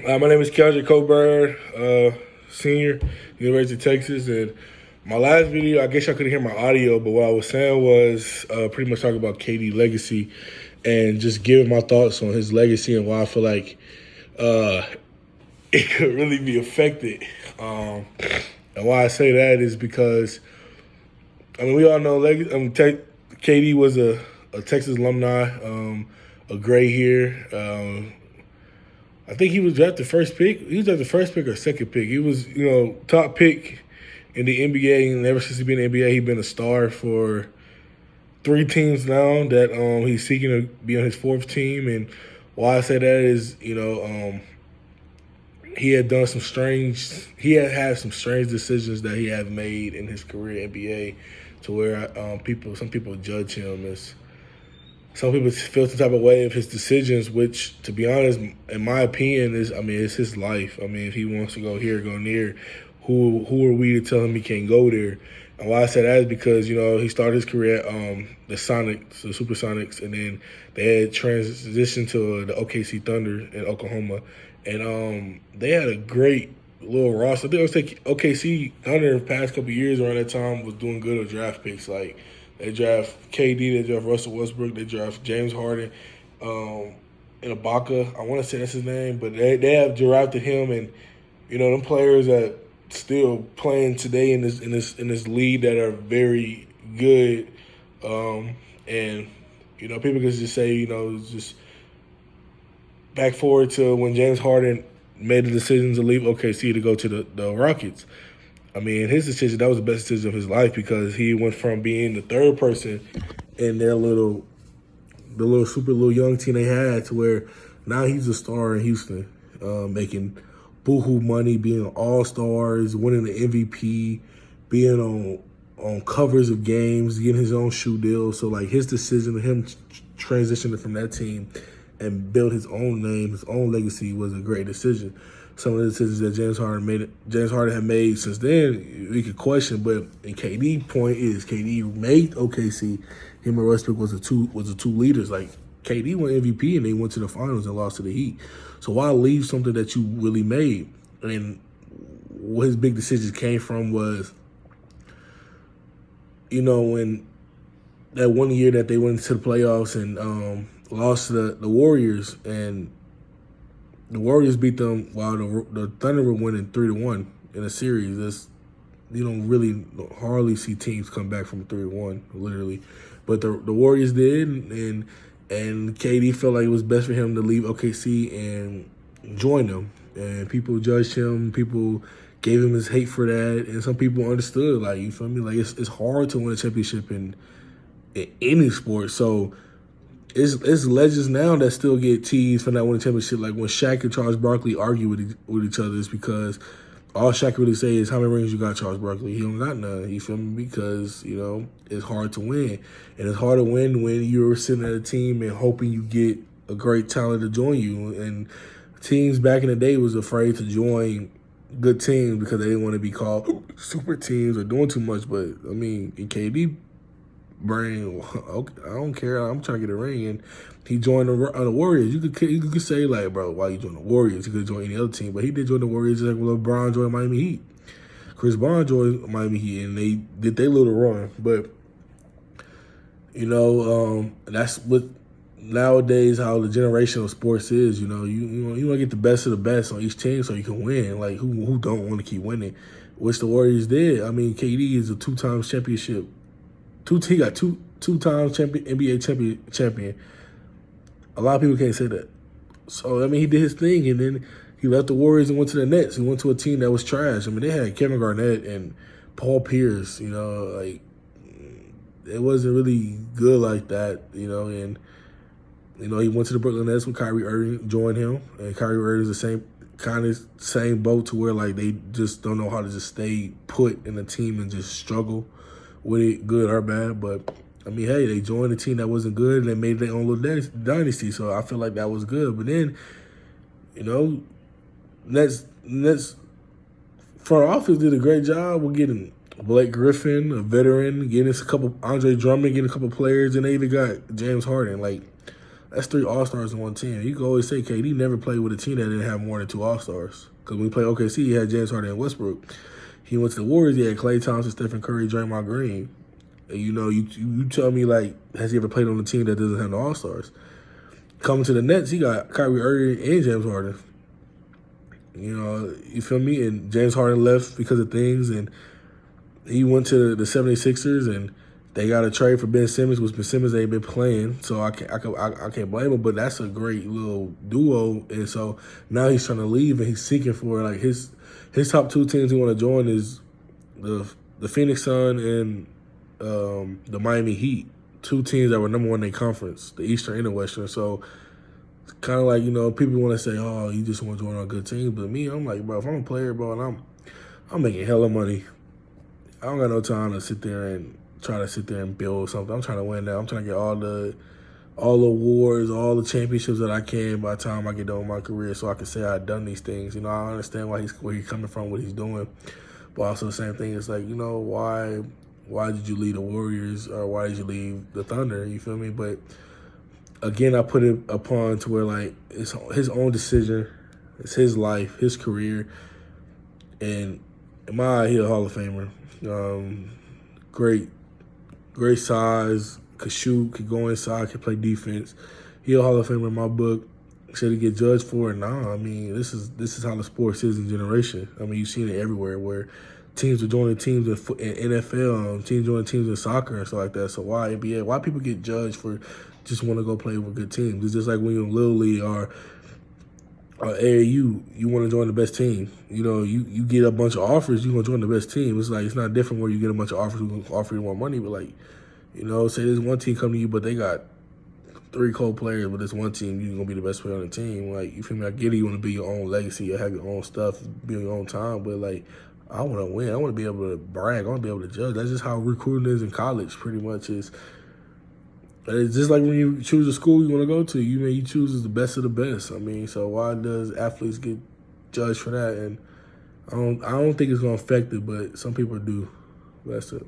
My name is Keondre COBURN, senior, University of Texas, and my last video, I guess y'all couldn't hear my audio, but what I was saying was pretty much talking about KD legacy and just giving my thoughts on his legacy and why I feel like uh, it could really be affected. And why I say that is because, I mean, we all know KD was a Texas alumni, a gray here. I think he was drafted first pick. He was drafted first pick or second pick. He was, top pick in the NBA, and ever since he's been in the NBA, he's been a star for 3 teams now that he's seeking to be on his 4th team. And why I say that is, he had had some strange decisions that he had made in his career in NBA, to where some people judge him as. Some people feel some type of way of his decisions, which, to be honest, in my opinion, it's his life. I mean, if he wants to go here, go near, who are we to tell him he can't go there? And why I say that is because, he started his career at the Supersonics, and then they had transitioned to the OKC Thunder in Oklahoma. And they had a great little roster. I think it was like OKC Thunder in the past couple of years around that time was doing good with draft picks. Like, they draft KD, they draft Russell Westbrook, they draft James Harden, and Ibaka. I want to say that's his name, but they have drafted him, and them players that still playing today in this league that are very good. And people can just say just back forward to when James Harden made the decision to leave OKC to go to the Rockets. I mean, his decision, that was the best decision of his life, because he went from being the 3rd person in their little young team they had, to where now he's a star in Houston, making boohoo money, being all-stars, winning the MVP, being on covers of games, getting his own shoe deal. So, like, his decision of him transitioning from that team and build his own name, his own legacy, was a great decision. Some of the decisions that James Harden had made since then, we could question. But in KD point is, KD made OKC. Him and Westbrook was the two leaders. Like, KD won MVP and they went to the finals and lost to the Heat. So why leave something that you really made? And what his big decisions came from was, when that one year that they went into the playoffs and lost to the Warriors, and the Warriors beat them while the Thunder were winning 3-1 in a series. You don't really hardly see teams come back from 3-1, literally. But the Warriors did, and KD felt like it was best for him to leave OKC and join them. And people judged him. People gave him his hate for that, and some people understood. Like, you feel me? Like, it's hard to win a championship in any sport. So it's legends now that still get teased for not winning a championship. Like, when Shaq and Charles Barkley argue with each other, it's because all Shaq really say is, how many rings you got, Charles Barkley? He don't got none. You feel me? Because, it's hard to win. And it's hard to win when you're sitting at a team and hoping you get a great talent to join you. And teams back in the day was afraid to join good teams because they didn't want to be called super teams or doing too much. But, I mean, in KD brain, okay, I don't care. I'm trying to get a ring, and he joined the Warriors. You could say, like, bro, why you join the Warriors? He could join any other team, but he did join the Warriors, just like when LeBron joined Miami Heat. Chris Bond joined Miami Heat, and they did their little run. But that's what nowadays how the generation of sports is. You want to get the best of the best on each team so you can win. Like, who don't want to keep winning, which the Warriors did. I mean, KD is a 2-time championship. He got two-time NBA champion. A lot of people can't say that. So, I mean, he did his thing, and then he left the Warriors and went to the Nets. He went to a team that was trash. I mean, they had Kevin Garnett and Paul Pierce, like, it wasn't really good like that, and, he went to the Brooklyn Nets when Kyrie Irving joined him, and Kyrie Irving is the same boat, to where, like, they just don't know how to just stay put in the team and just struggle with it, good or bad. But, I mean, hey, they joined a team that wasn't good, and they made their own little dynasty, so I feel like that was good. But then, Nets front office did a great job with getting Blake Griffin, a veteran, getting a couple Andre Drummond, getting a couple players, and they even got James Harden. Like, That's 3 All-Stars in one team. You can always say KD never played with a team that didn't have more than 2 All-Stars. Because when we played OKC, he had James Harden and Westbrook. He went to the Warriors, he had Klay Thompson, Stephen Curry, Draymond Green. And you tell me, like, has he ever played on a team that doesn't have no All-Stars? Coming to the Nets, he got Kyrie Irving and James Harden. You feel me? And James Harden left because of things, and he went to the 76ers, and they got a trade for Ben Simmons, which Ben Simmons ain't been playing, so I can't blame him. But that's a great little duo, and so now he's trying to leave, and he's seeking for, like, his top 2 teams he want to join is the Phoenix Sun and the Miami Heat, 2 teams that were number 1 in their conference, the Eastern and the Western. So kind of like, people want to say, oh, you just want to join on a good team. But me, I'm like, bro, if I'm a player, bro, and I'm making hella money, I don't got no time to sit there and try to sit there and build something. I'm trying to win now. I'm trying to get all the awards, all the championships that I can by the time I get done with my career, so I can say I've done these things. I understand where he's coming from, what he's doing. But also the same thing is like, why did you leave the Warriors, or why did you leave the Thunder? You feel me? But again, I put it upon to where, like, it's his own decision. It's his life, his career. And in my eye, he's a Hall of Famer. Great size, could shoot, could go inside, could play defense. He's a Hall of Famer in my book. Should he get judged for it? Nah, I mean, this is how the sports is in generation. I mean, you've seen it everywhere where teams are joining teams in NFL, teams joining teams in soccer and stuff like that. So why NBA? Why people get judged for just want to go play with good teams? It's just like when you're in Little League or AAU, you want to join the best team. You get a bunch of offers, you want to join the best team. It's like, it's not different where you get a bunch of offers who can offer you more money, but like, say there's one team come to you, but they got 3 cold players, but this one team, you're going to be the best player on the team. Like, you feel me? I get it, you want to build your own legacy, you have your own stuff, build your own time, but like, I want to win. I want to be able to brag. I want to be able to judge. That's just how recruiting is in college, pretty much. It's just like when you choose a school you want to go to. You choose the best of the best. I mean, so why does athletes get judged for that? And I don't think it's going to affect it, but some people do. That's it.